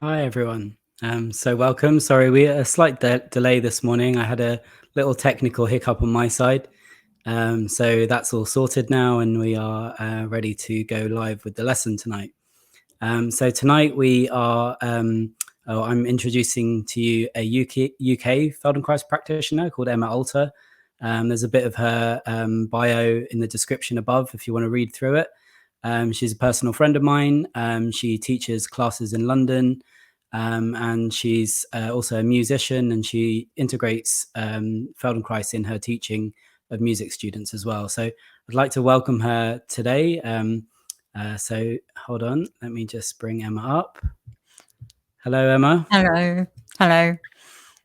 Hi, everyone. So welcome. Sorry, we had a slight delay this morning. I had a little technical hiccup on my side. So that's all sorted now, and we are ready to go live with the lesson tonight. So tonight we are, I'm introducing to you a UK Feldenkrais practitioner called Emma Alter. There's a bit of her bio in the description above if you want to read through it. She's a personal friend of mine. She teaches classes in London, and she's also a musician, and she integrates Feldenkrais in her teaching of music students as well. So I'd like to welcome her today. So hold on, let me just bring Emma up. Hello, Emma. Hello. Hello.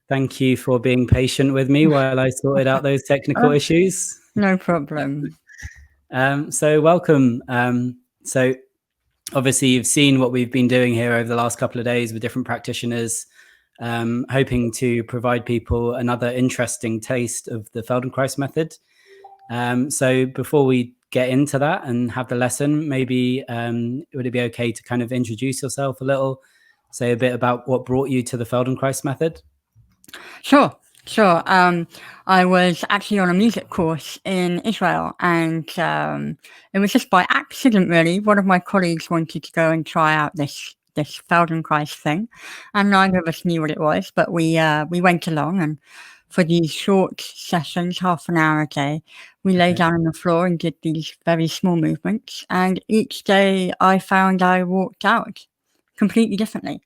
Thank you for being patient with me while I sorted out those technical issues. No problem. So welcome. So obviously you've seen what we've been doing here over the last couple of days with different practitioners, hoping to provide people another interesting taste of the Feldenkrais method. So before we get into that and have the lesson, maybe would it be okay to kind of introduce yourself a little, say a bit about what brought you to the Feldenkrais method? Sure. I was actually on a music course in Israel, and it was just by accident, really. One of my colleagues wanted to go and try out this Feldenkrais thing, and neither of us knew what it was, but we went along, and for these short sessions, half an hour a day, we lay down on the floor and did these very small movements. And each day I found I walked out completely differently,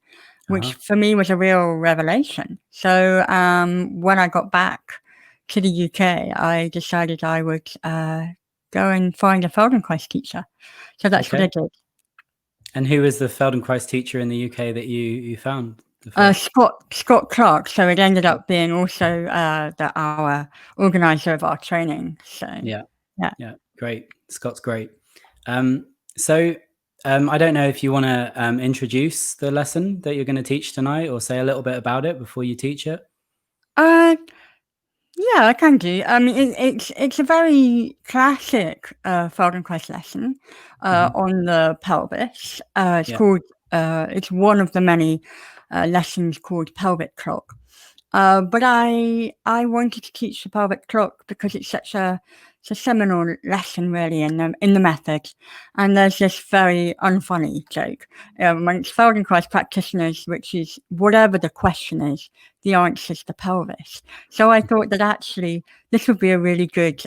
which for me was a real revelation. So when I got back to the UK, I decided I would go and find a Feldenkrais teacher. So that's what I did. And who was the Feldenkrais teacher in the UK that you found? Scott Clark. So it ended up being also our organizer of our training. So yeah, great. Scott's great. So I don't know if you want to introduce the lesson that you're going to teach tonight, or say a little bit about it before you teach it. Yeah, I can do. It's a very classic Feldenkrais lesson on the pelvis. It's called. It's one of the many lessons called pelvic clock. But I wanted to teach the pelvic clock because it's such a seminal lesson, really, in the method. And there's this very unfunny joke amongst Feldenkrais practitioners, which is whatever the question is, the answer is the pelvis. So I thought that actually this would be a really good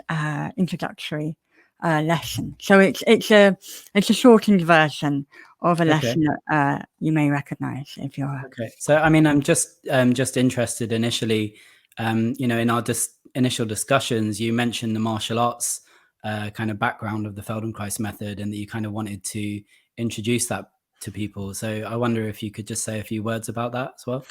introductory lesson. So it's a shortened version of a lesson that you may recognize if you're So I mean, I'm just interested initially, in our initial discussions, you mentioned the martial arts kind of background of the Feldenkrais method, and that you kind of wanted to introduce that to people. So I wonder if you could just say a few words about that as well.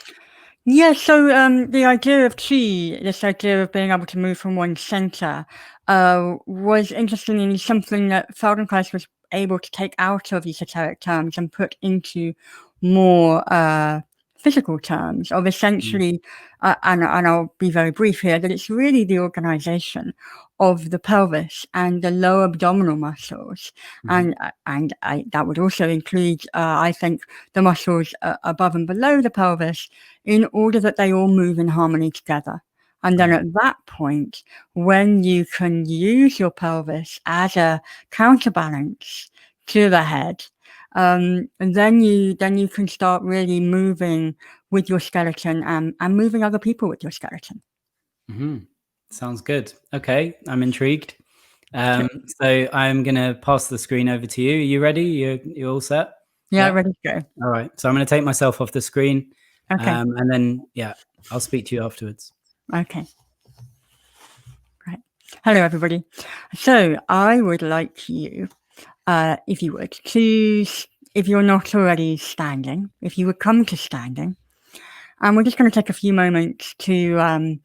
Yeah, so the idea of chi, this idea of being able to move from one center, was interestingly something that Feldenkrais was able to take out of esoteric terms and put into more physical terms of essentially, and I'll be very brief here, that it's really the organization of the pelvis and the lower abdominal muscles, and that would also include, I think, the muscles above and below the pelvis, in order that they all move in harmony together. And then at that point, when you can use your pelvis as a counterbalance to the head, and then you can start really moving with your skeleton and moving other people with your skeleton. Sounds good. Okay, I'm intrigued. So I'm going to pass the screen over to you. Are you ready? You all set? Yeah, ready to go. All right. So I'm going to take myself off the screen. Okay. And then, I'll speak to you afterwards. Okay. Right. Hello, everybody. So I would like you, if you would, if you're not already standing, if you would come to standing, and we're just going to take a few moments to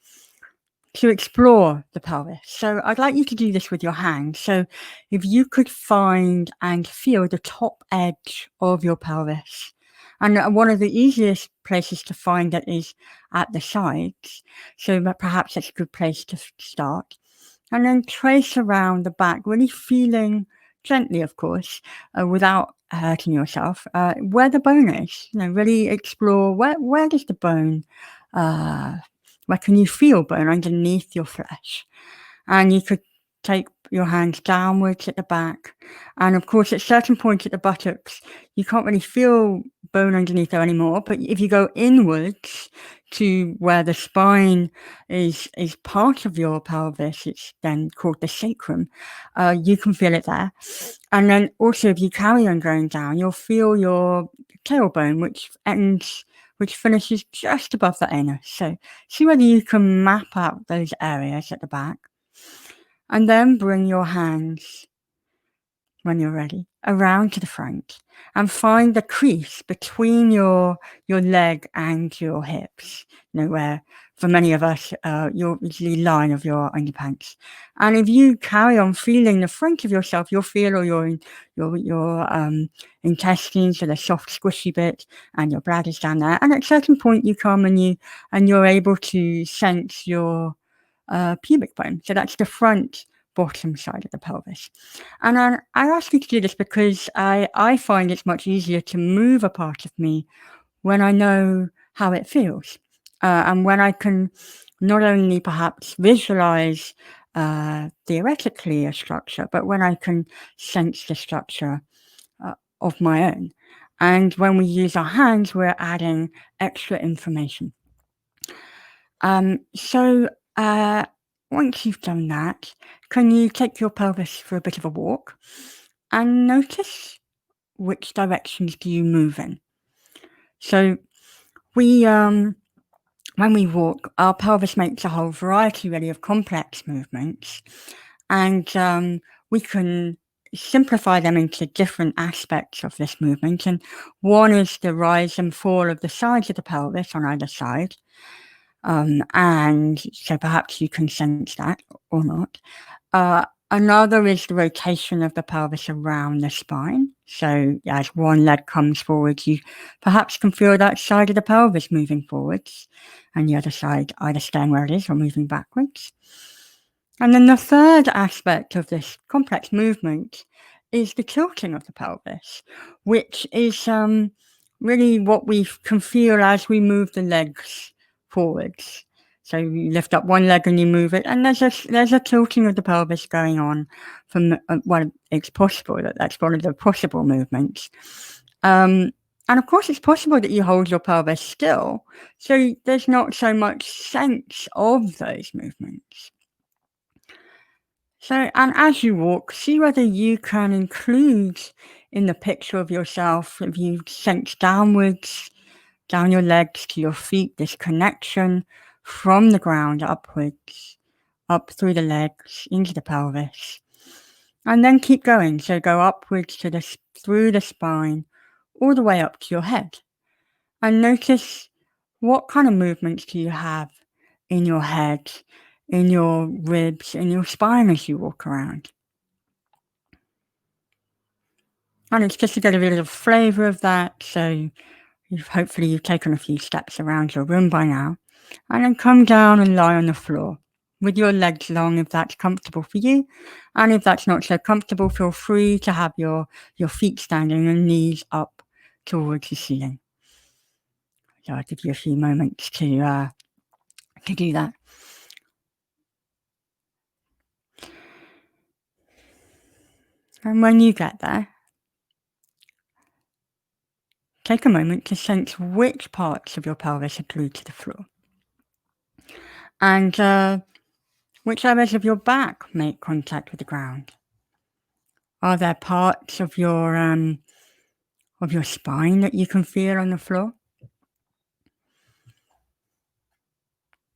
explore the pelvis. So I'd like you to do this with your hands. So if you could find and feel the top edge of your pelvis. And one of the easiest places to find it is at the sides. So perhaps that's a good place to start. And then trace around the back, really feeling gently, of course, without hurting yourself, where the bone is. Really explore where does the bone, where can you feel bone underneath your flesh? And you could take your hands downwards at the back. And of course, at certain points at the buttocks, you can't really feel bone underneath there anymore. But if you go inwards to where the spine is part of your pelvis, it's then called the sacrum, you can feel it there. And then also, if you carry on going down, you'll feel your tailbone, which finishes just above the anus. So see whether you can map out those areas at the back. And then bring your hands, when you're ready, around to the front and find the crease between your leg and your hips, where for many of us, you're the line of your underpants. And if you carry on feeling the front of yourself, you'll feel all your intestines, so the soft, squishy bit, and your bladder's down there. And at a certain point, you come and you're able to sense your pubic bone. So that's the front bottom side of the pelvis. And I ask you to do this because I find it's much easier to move a part of me when I know how it feels. And when I can not only perhaps visualize theoretically a structure, but when I can sense the structure of my own. And when we use our hands, we're adding extra information. So once you've done that, can you take your pelvis for a bit of a walk and notice which directions do you move in? So when we walk, our pelvis makes a whole variety really of complex movements, and we can simplify them into different aspects of this movement. And one is the rise and fall of the sides of the pelvis on either side. And so perhaps you can sense that or not. Another is the rotation of the pelvis around the spine. So as one leg comes forward, you perhaps can feel that side of the pelvis moving forwards, and the other side either staying where it is or moving backwards. And then the third aspect of this complex movement is the tilting of the pelvis, which is really what we can feel as we move the legs forwards. So you lift up one leg and you move it, and there's a tilting of the pelvis going on from it's possible that's one of the possible movements. And of course, it's possible that you hold your pelvis still, so there's not so much sense of those movements. So, and as you walk, see whether you can include in the picture of yourself, if you sense downwards, down your legs to your feet, this connection from the ground upwards, up through the legs, into the pelvis. And then keep going. So go upwards through the spine, all the way up to your head. And notice what kind of movements do you have in your head, in your ribs, in your spine as you walk around. And it's just to get a bit of flavour of that. So hopefully you've taken a few steps around your room by now. And then come down and lie on the floor with your legs long if that's comfortable for you. And if that's not so comfortable, feel free to have your feet standing and knees up towards the ceiling. So I'll give you a few moments to do that. And when you get there, take a moment to sense which parts of your pelvis are glued to the floor. And which areas of your back make contact with the ground. Are there parts of your spine that you can feel on the floor?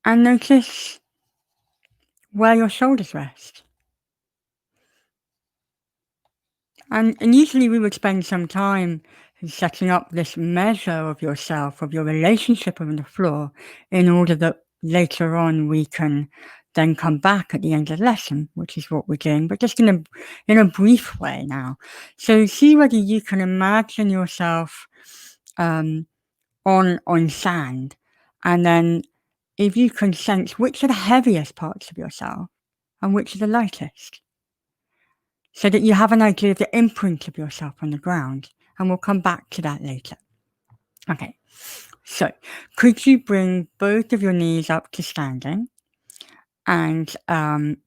And notice where your shoulders rest. And usually we would spend some time setting up this measure of yourself, of your relationship with the floor, in order that later on we can then come back at the end of the lesson, which is what we're doing, but just in a brief way now. So see whether you can imagine yourself on sand, and then if you can sense which are the heaviest parts of yourself and which are the lightest, so that you have an idea of the imprint of yourself on the ground and we'll come back to that later. Okay, so could you bring both of your knees up to standing and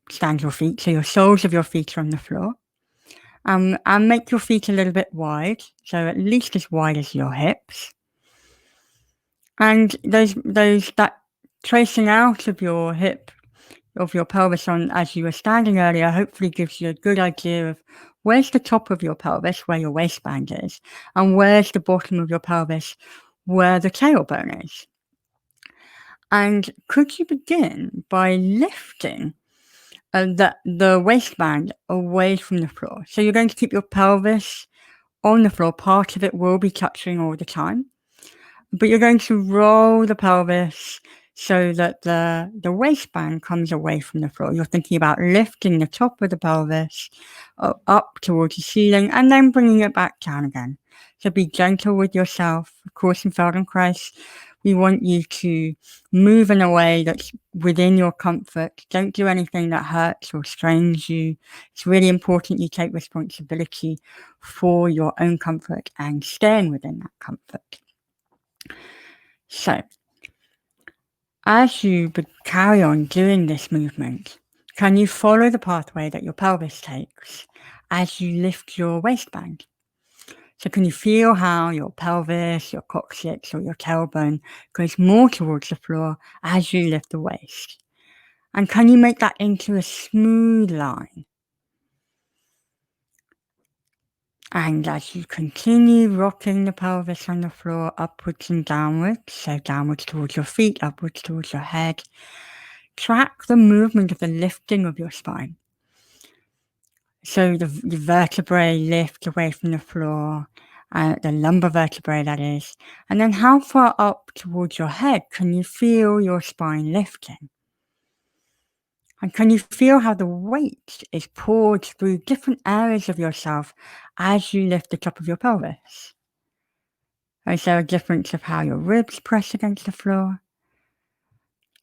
stand your feet, so your soles of your feet are on the floor, and make your feet a little bit wide, so at least as wide as your hips. And that tracing out of your hip, of your pelvis on as you were standing earlier, hopefully gives you a good idea of where's the top of your pelvis, where your waistband is, and where's the bottom of your pelvis, where the tailbone is. And could you begin by lifting the waistband away from the floor? So you're going to keep your pelvis on the floor. Part of it will be touching all the time, but you're going to roll the pelvis so that the waistband comes away from the floor. You're thinking about lifting the top of the pelvis up towards the ceiling and then bringing it back down again. So be gentle with yourself. Of course, in Feldenkrais, we want you to move in a way that's within your comfort. Don't do anything that hurts or strains you. It's really important you take responsibility for your own comfort and staying within that comfort. So, as you carry on doing this movement, can you follow the pathway that your pelvis takes as you lift your waistband? So can you feel how your pelvis, your coccyx, or your tailbone goes more towards the floor as you lift the waist? And can you make that into a smooth line? And as you continue rocking the pelvis on the floor upwards and downwards, so downwards towards your feet, upwards towards your head, track the movement of the lifting of your spine. So the vertebrae lift away from the floor, the lumbar vertebrae, that is. And then how far up towards your head can you feel your spine lifting? And can you feel how the weight is poured through different areas of yourself as you lift the top of your pelvis? Is there a difference of how your ribs press against the floor?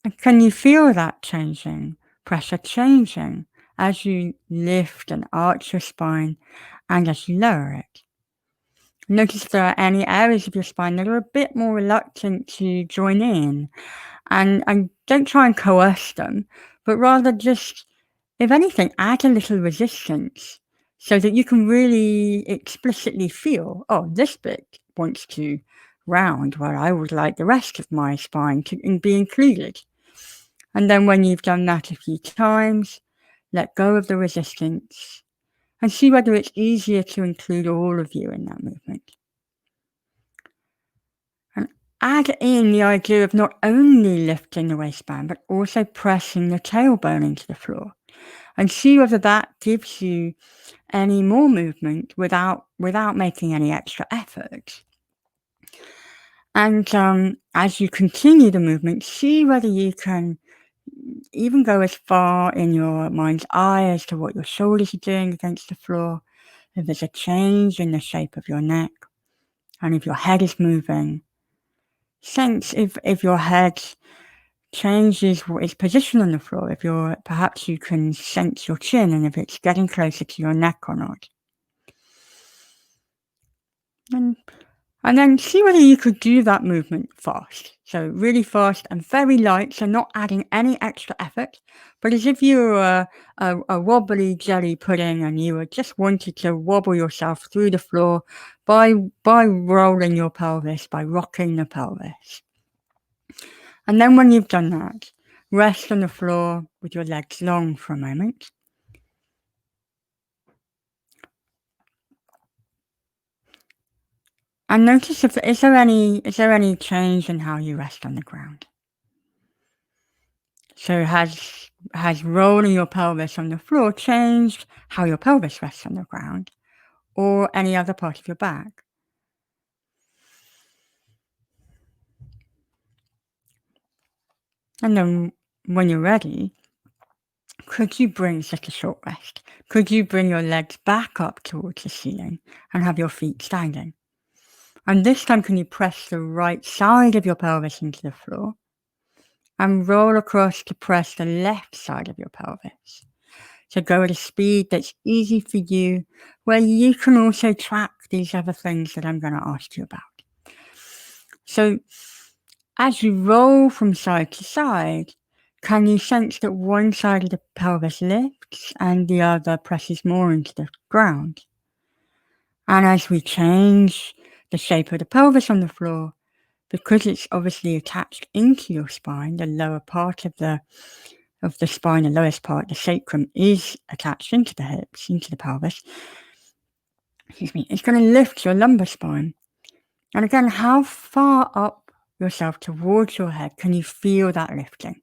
And can you feel that changing, pressure changing, as you lift and arch your spine and as you lower it? Notice if there are any areas of your spine that are a bit more reluctant to join in. And don't try and coerce them, but rather just, if anything, add a little resistance so that you can really explicitly feel, oh, this bit wants to round where I would like the rest of my spine to be included. And then when you've done that a few times, let go of the resistance and see whether it's easier to include all of you in that movement. And add in the idea of not only lifting the waistband, but also pressing the tailbone into the floor. And see whether that gives you any more movement without making any extra effort. And as you continue the movement, see whether you can even go as far in your mind's eye as to what your shoulders are doing against the floor, if there's a change in the shape of your neck, and if your head is moving. Sense if your head changes its position on the floor, perhaps you can sense your chin and if it's getting closer to your neck or not. And then see whether you could do that movement fast. So really fast and very light, so not adding any extra effort, but as if you were a wobbly jelly pudding and you were just wanted to wobble yourself through the floor by rolling your pelvis, by rocking the pelvis. And then when you've done that, rest on the floor with your legs long for a moment. And notice is there any change in how you rest on the ground? So has rolling your pelvis on the floor changed how your pelvis rests on the ground or any other part of your back? And then when you're ready, could you bring just a short rest? Could you bring your legs back up towards the ceiling and have your feet standing? And this time, can you press the right side of your pelvis into the floor and roll across to press the left side of your pelvis? So go at a speed that's easy for you, where you can also track these are the things that I'm going to ask you about. So, as you roll from side to side, can you sense that one side of the pelvis lifts and the other presses more into the ground? And as we change the shape of the pelvis on the floor, because it's obviously attached into your spine, the lower part of the spine, the lowest part, the sacrum, is attached into the hips, into the pelvis. It's going to lift your lumbar spine. And again, how far up yourself towards your head can you feel that lifting?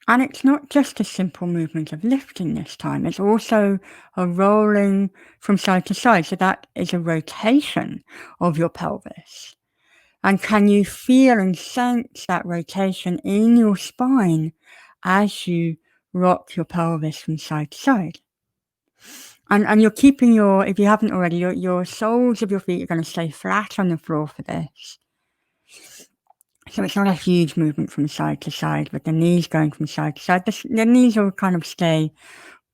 And it's not just a simple movement of lifting this time, it's also a rolling from side to side. So that is a rotation of your pelvis. And can you feel and sense that rotation in your spine as you rock your pelvis from side to side? And you're keeping if you haven't already, your soles of your feet are going to stay flat on the floor for this. So it's not a huge movement from side to side, with the knees going from side to side. The knees will kind of stay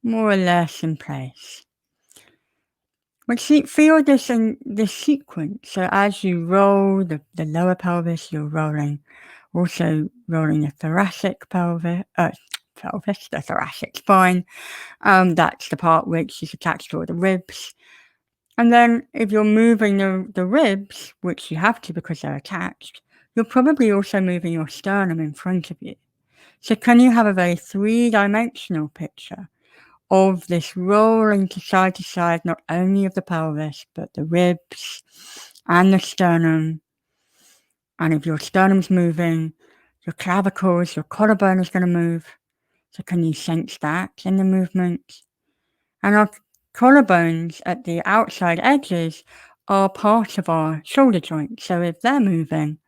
more or less in place. But feel this in this sequence. So as you roll the lower pelvis, you're also rolling the thoracic pelvis, the thoracic spine. That's the part which is attached to all the ribs. And then if you're moving the ribs, which you have to because they're attached, you're probably also moving your sternum in front of you. So can you have a very three-dimensional picture of this rolling to side, not only of the pelvis, but the ribs and the sternum? And if your sternum's moving, your clavicles, your collarbone is going to move. So can you sense that in the movement? And our collarbones at the outside edges are part of our shoulder joint. So if they're moving,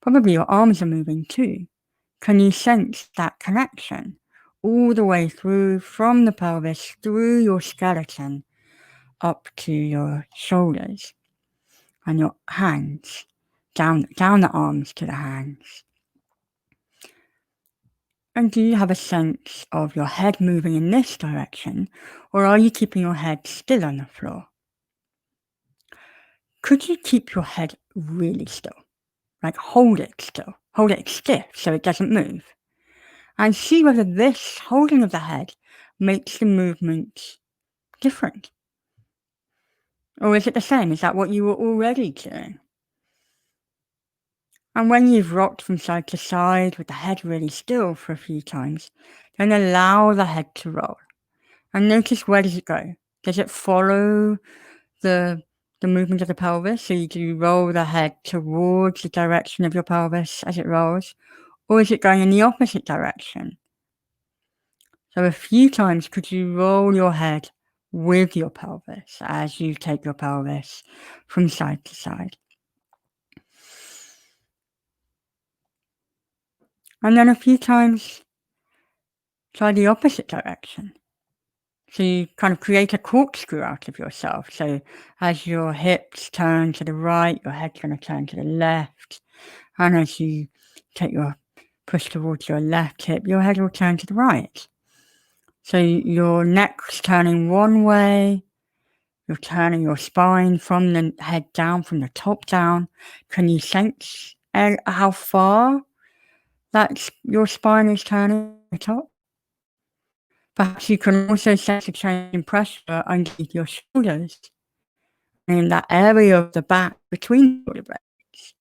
probably your arms are moving too. Can you sense that connection all the way through from the pelvis, through your skeleton, up to your shoulders and your hands, down the arms to the hands? And do you have a sense of your head moving in this direction, or are you keeping your head still on the floor? Could you keep your head really still? Like hold it still, hold it stiff so it doesn't move. And see whether this holding of the head makes the movement different. Or is it the same? Is that what you were already doing? And when you've rocked from side to side with the head really still for a few times, then allow the head to roll. And notice, where does it go? Does it follow the movement of the pelvis? So do you roll the head towards the direction of your pelvis as it rolls? Or is it going in the opposite direction? So a few times, could you roll your head with your pelvis as you take your pelvis from side to side? And then a few times, try the opposite direction. So you kind of create a corkscrew out of yourself. So as your hips turn to the right, your head's going to turn to the left. And as you take your push towards your left hip, your head will turn to the right. So your neck's turning one way. You're turning your spine from the head down, from the top down. Can you sense how far your spine is turning at the top? Perhaps you can also sense a change in pressure underneath your shoulders, in that area of the back between the shoulder blades.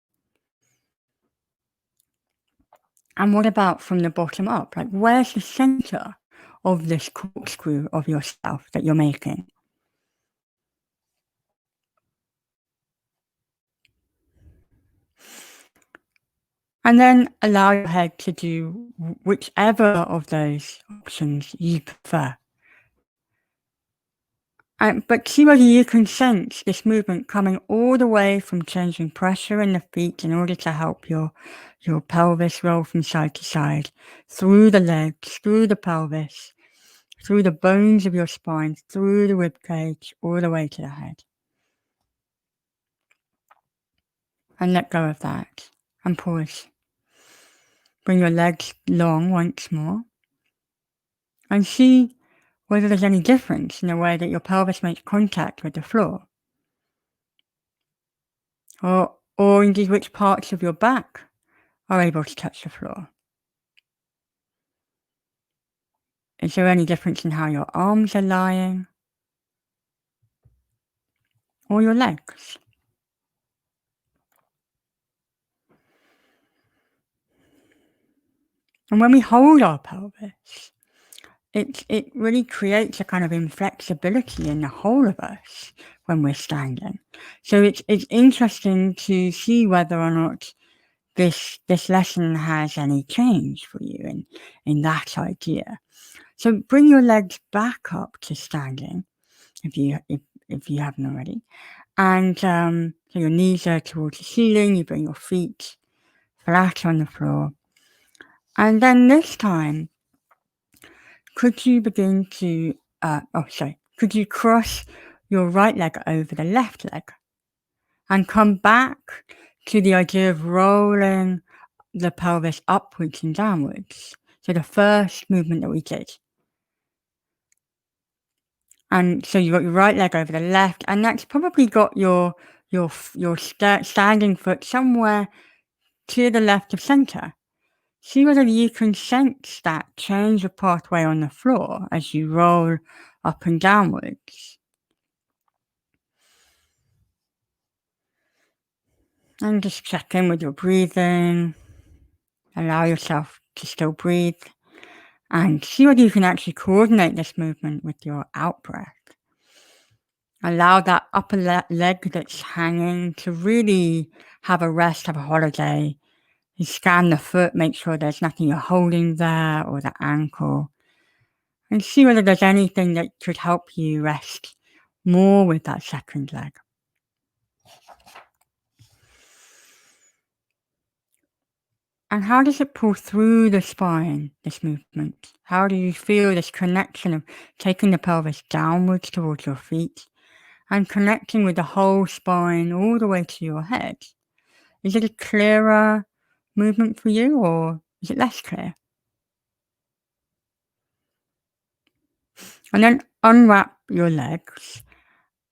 And what about from the bottom up? Like, where's the center of this corkscrew of yourself that you're making? And then allow your head to do whichever of those options you prefer. But see whether you can sense this movement coming all the way from changing pressure in the feet in order to help your pelvis roll from side to side, through the legs, through the pelvis, through the bones of your spine, through the rib cage, all the way to the head. And let go of that and pause. Bring your legs long once more and see whether there's any difference in the way that your pelvis makes contact with the floor, or indeed which parts of your back are able to touch the floor. Is there any difference in how your arms are lying or your legs? And when we hold our pelvis, it really creates a kind of inflexibility in the whole of us when we're standing. So it's interesting to see whether or not this lesson has any change for you in that idea. So bring your legs back up to standing if you haven't already, and so your knees are towards the ceiling. You bring your feet flat on the floor, and then this time, could you begin to could you cross your right leg over the left leg and come back to the idea of rolling the pelvis upwards and downwards? So the first movement that we did. And so you've got your right leg over the left, and that's probably got your standing foot somewhere to the left of center. See whether you can sense that change of pathway on the floor as you roll up and downwards. And just check in with your breathing. Allow yourself to still breathe. And see whether you can actually coordinate this movement with your out-breath. Allow that upper leg that's hanging to really have a rest, have a holiday. You scan the foot, make sure there's nothing you're holding there, or the ankle. And see whether there's anything that could help you rest more with that second leg. And how does it pull through the spine, this movement? How do you feel this connection of taking the pelvis downwards towards your feet and connecting with the whole spine all the way to your head? Is it a clearer movement for you, or is it less clear? And then unwrap your legs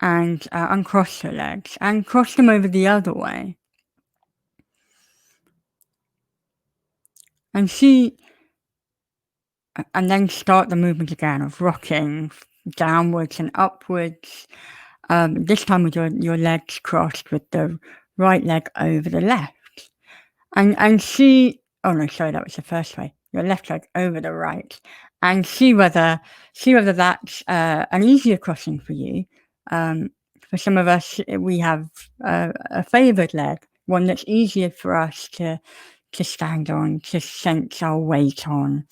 and uncross your legs and cross them over the other way. And then start the movement again of rocking downwards and upwards. This time with your legs crossed with the right leg over the left. And see, oh no, sorry, that was the first way. Your left leg over the right. And see whether that's an easier crossing for you. For some of us, we have a favoured leg, one that's easier for us to stand on, to sense our weight on,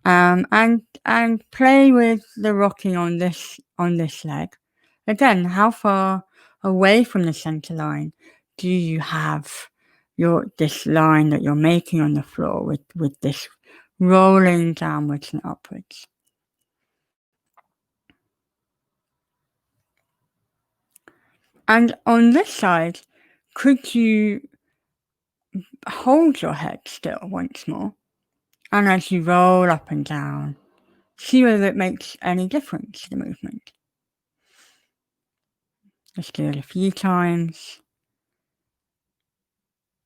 and play with the rocking on this leg. Again, how far away from the center line do you have this line that you're making on the floor with this rolling downwards and upwards? And on this side, could you hold your head still once more? And as you roll up and down, see whether it makes any difference to the movement. Just do it a few times.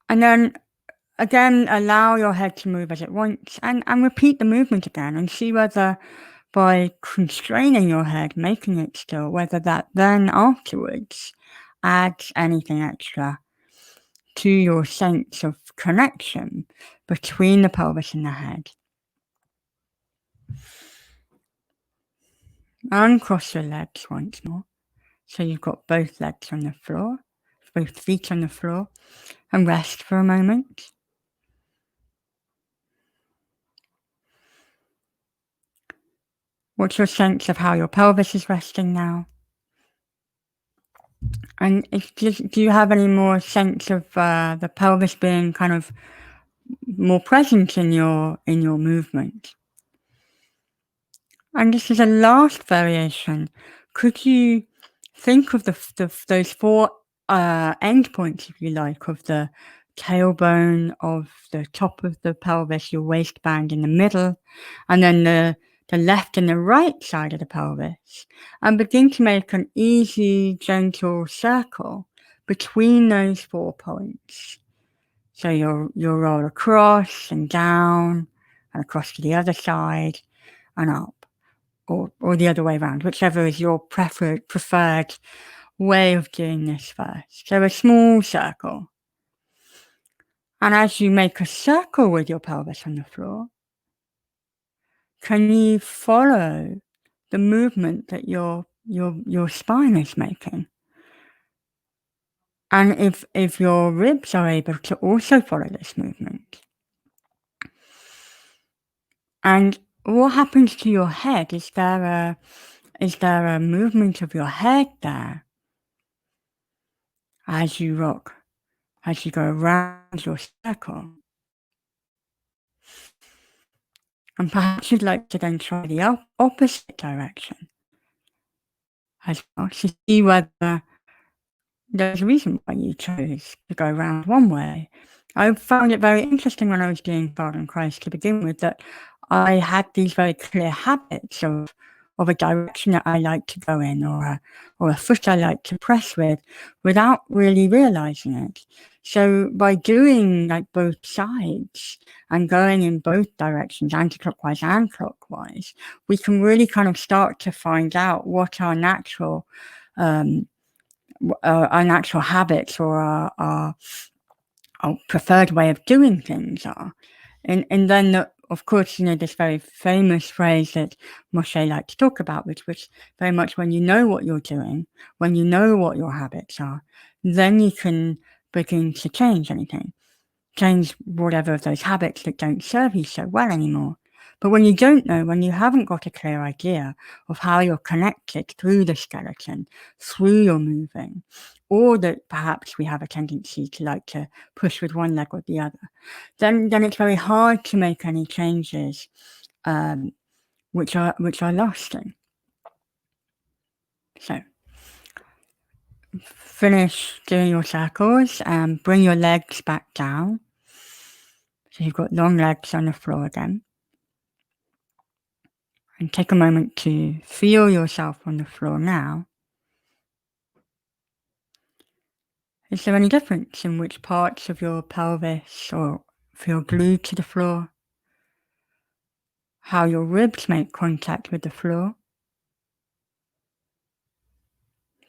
And then again, allow your head to move as it wants, and repeat the movement again, and see whether by constraining your head, making it still, whether that then afterwards adds anything extra to your sense of connection between the pelvis and the head. Uncross your legs once more. So you've got both legs on the floor, both feet on the floor, and rest for a moment. What's your sense of how your pelvis is resting now? And do you have any more sense of the pelvis being kind of more present in your movement? And this is a last variation. Could you think of those four endpoints, if you like, of the tailbone, of the top of the pelvis, your waistband in the middle, and then the left and the right side of the pelvis, and begin to make an easy, gentle circle between those 4 points. So you'll roll across and down and across to the other side and up, or the other way around, whichever is your preferred way of doing this first. So a small circle. And as you make a circle with your pelvis on the floor, can you follow the movement that your spine is making? And if your ribs are able to also follow this movement. And what happens to your head? Is there a movement of your head there as you rock, as you go around your circle? And perhaps you'd like to then try the opposite direction as well to see whether there's a reason why you chose to go around one way. I found it very interesting when I was doing Feldenkrais to begin with that I had these very clear habits of a direction that I like to go in or a foot I like to press with without really realizing it. So by doing like both sides and going in both directions, anti-clockwise and clockwise, we can really kind of start to find out what our natural habits or our preferred way of doing things are. And then, of course, this very famous phrase that Moshe liked to talk about, which was very much when you know what you're doing, when you know what your habits are, then you can begin to change whatever of those habits that don't serve you so well anymore. But when you don't know, when you haven't got a clear idea of how you're connected through the skeleton, through your moving, or that perhaps we have a tendency to like to push with one leg or the other, then it's very hard to make any changes which are lasting. So finish doing your circles and bring your legs back down. So you've got long legs on the floor again. And take a moment to feel yourself on the floor now. Is there any difference in which parts of your pelvis feel glued to the floor? How your ribs make contact with the floor?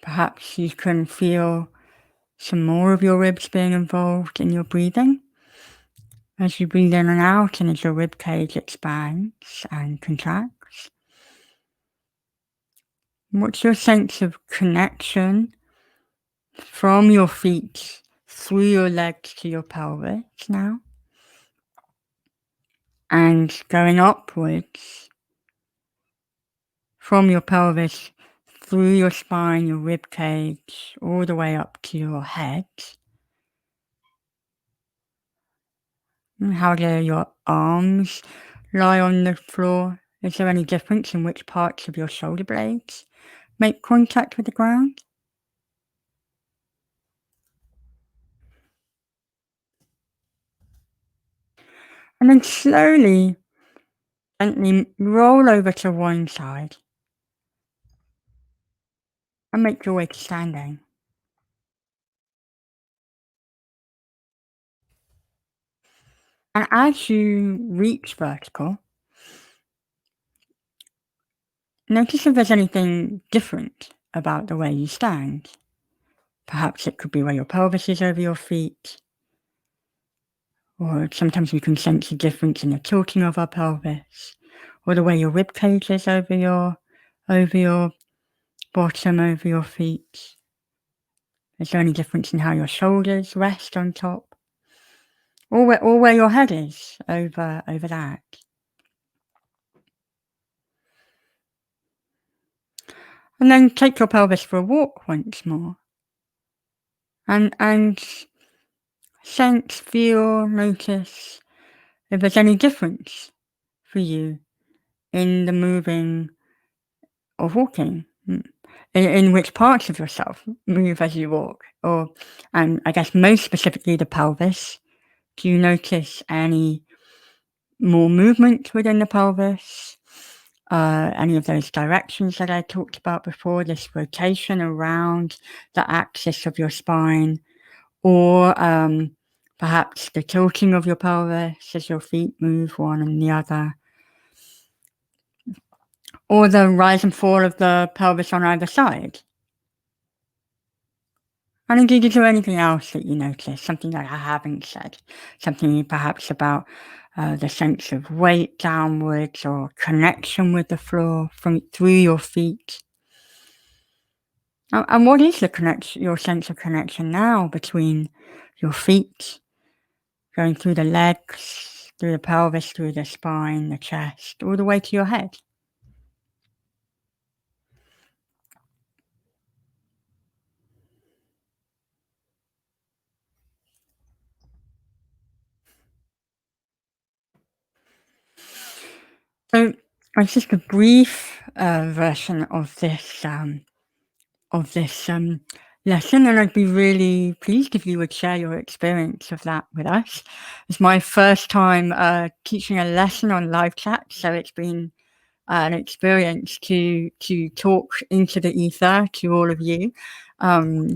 Perhaps you can feel some more of your ribs being involved in your breathing. As you breathe in and out and as your rib cage expands and contracts. What's your sense of connection from your feet through your legs to your pelvis now? And going upwards from your pelvis through your spine, your rib cage, all the way up to your head. And how do your arms lie on the floor? Is there any difference in which parts of your shoulder blades make contact with the ground? And then slowly, gently roll over to one side and make your way to standing. And as you reach vertical, notice if there's anything different about the way you stand. Perhaps it could be where your pelvis is over your feet, or sometimes we can sense a difference in the tilting of our pelvis, or the way your rib cage is over your bottom, over your feet. Is there any difference in how your shoulders rest on top? Or where your head is over that? And then take your pelvis for a walk once more. And sense, feel, notice if there's any difference for you in the moving of walking, in which parts of yourself move as you walk, and I guess most specifically the pelvis. Do you notice any more movement within the pelvis? any of those directions that I talked about before, this rotation around the axis of your spine, or perhaps the tilting of your pelvis as your feet move one and the other, or the rise and fall of the pelvis on either side. And indeed, is there anything else that you notice, something that I haven't said, something perhaps about the sense of weight downwards or connection with the floor through your feet? And what is your sense of connection now between your feet, going through the legs, through the pelvis, through the spine, the chest, all the way to your head? So it's just a brief version of this lesson, and I'd be really pleased if you would share your experience of that with us. It's my first time teaching a lesson on live chat, so it's been an experience to talk into the ether to all of you. Well,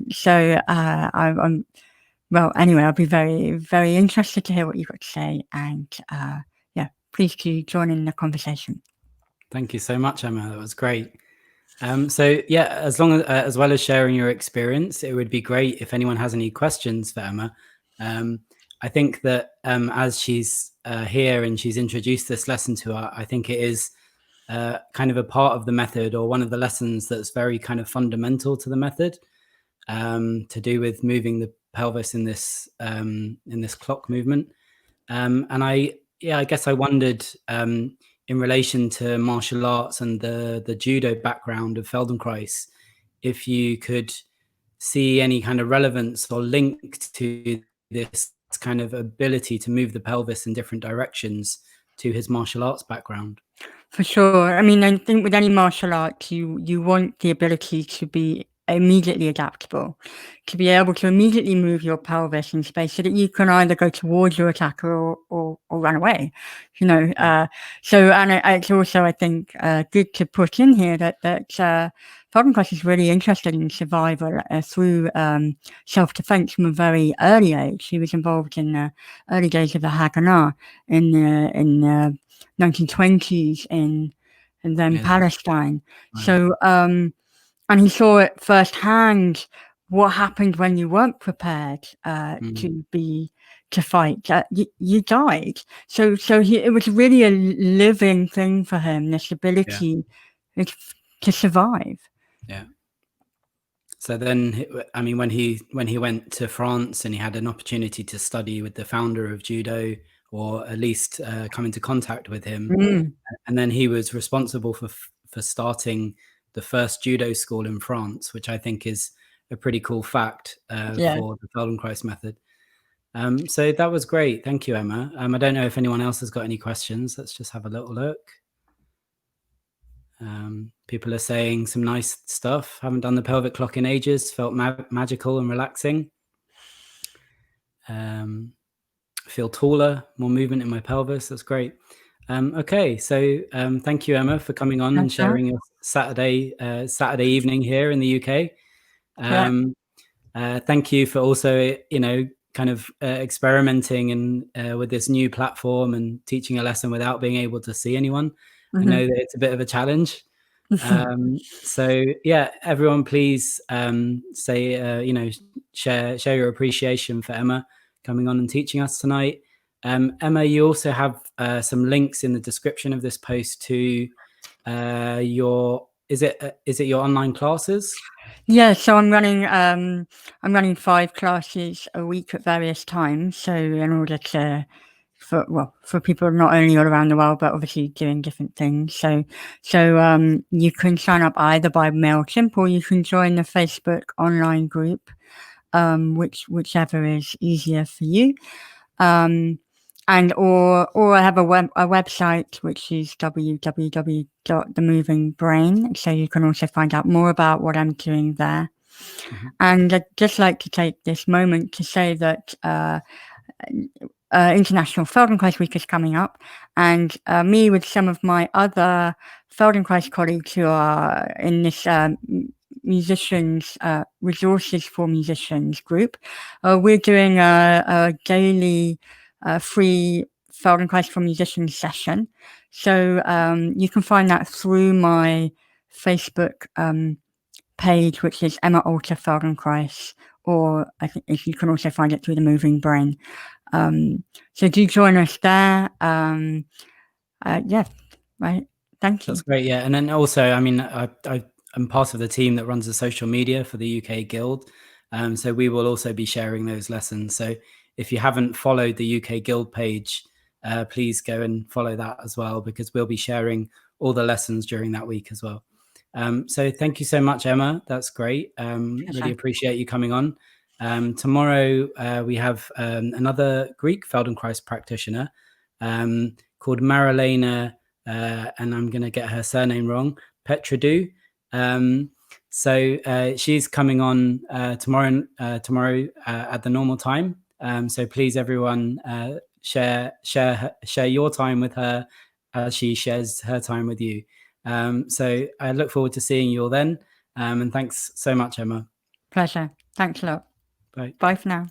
anyway, I'll be very, very interested to hear what you've got to say, and please do join in the conversation. Thank you so much, Emma. That was great. So yeah, as well as sharing your experience, it would be great if anyone has any questions for Emma. I think that as she's here and she's introduced this lesson to her, I think it is kind of a part of the method, or one of the lessons that's very kind of fundamental to the method, to do with moving the pelvis in this clock movement. And I guess I wondered, in relation to martial arts and the judo background of Feldenkrais, if you could see any kind of relevance or link to this kind of ability to move the pelvis in different directions to his martial arts background. For sure. I mean, I think with any martial art, you want the ability to be immediately adaptable, to be able to immediately move your pelvis in space so that you can either go towards your attacker or run away, so, and it's also, I think, good to put in here that Feldenkrais is really interested in survival through self-defense from a very early age. He was involved in the early days of the Haganah in 1920s and then Palestine. Right. So, and he saw it firsthand what happened when you weren't prepared to fight. You died. So it was really a living thing for him, this ability to survive. Yeah. So then, I mean, when he went to France and he had an opportunity to study with the founder of judo, or at least come into contact with him, and then he was responsible for starting the first judo school in France, which I think is a pretty cool fact for the Feldenkrais method. So that was great. Thank you, Emma. I don't know if anyone else has got any questions. Let's just have a little look. People are saying some nice stuff. Haven't done the pelvic clock in ages. Felt magical and relaxing. Feel taller, more movement in my pelvis. That's great. Okay, so thank you, Emma, for coming on and sharing your Saturday evening here in the UK. Thank you for also, kind of experimenting and with this new platform and teaching a lesson without being able to see anyone. I know that it's a bit of a challenge. So yeah, everyone, please say, share your appreciation for Emma coming on and teaching us tonight. Emma, you also have some links in the description of this post to is it your online classes? Yeah, so I'm running 5 classes a week at various times. So in order for people not only all around the world, but obviously doing different things. So you can sign up either by MailChimp, or you can join the Facebook online group, whichever is easier for you. And or I have a website, which is www.themovingbrain. So you can also find out more about what I'm doing there. And I'd just like to take this moment to say that International Feldenkrais Week is coming up, and me with some of my other Feldenkrais colleagues who are in this musicians resources for musicians group, we're doing a daily free Feldenkrais for musicians session. So you can find that through my Facebook page, which is Emma Alter Feldenkrais, or I think you can also find it through the Moving Brain. So do join us there. Yeah, right. Thank you. That's great. Yeah. And then also, I mean, I'm part of the team that runs the social media for the UK Guild. So we will also be sharing those lessons. So if you haven't followed the UK Guild page, please go and follow that as well, because we'll be sharing all the lessons during that week as well. So thank you so much, Emma. That's great. Really appreciate you coming on. Tomorrow we have another Greek Feldenkrais practitioner called Marilena, and I'm going to get her surname wrong, Petradou. So she's coming on tomorrow at the normal time. So please, everyone, share your time with her as she shares her time with you. So I look forward to seeing you all then. And thanks so much, Emma. Pleasure. Thanks a lot. Bye. Bye for now.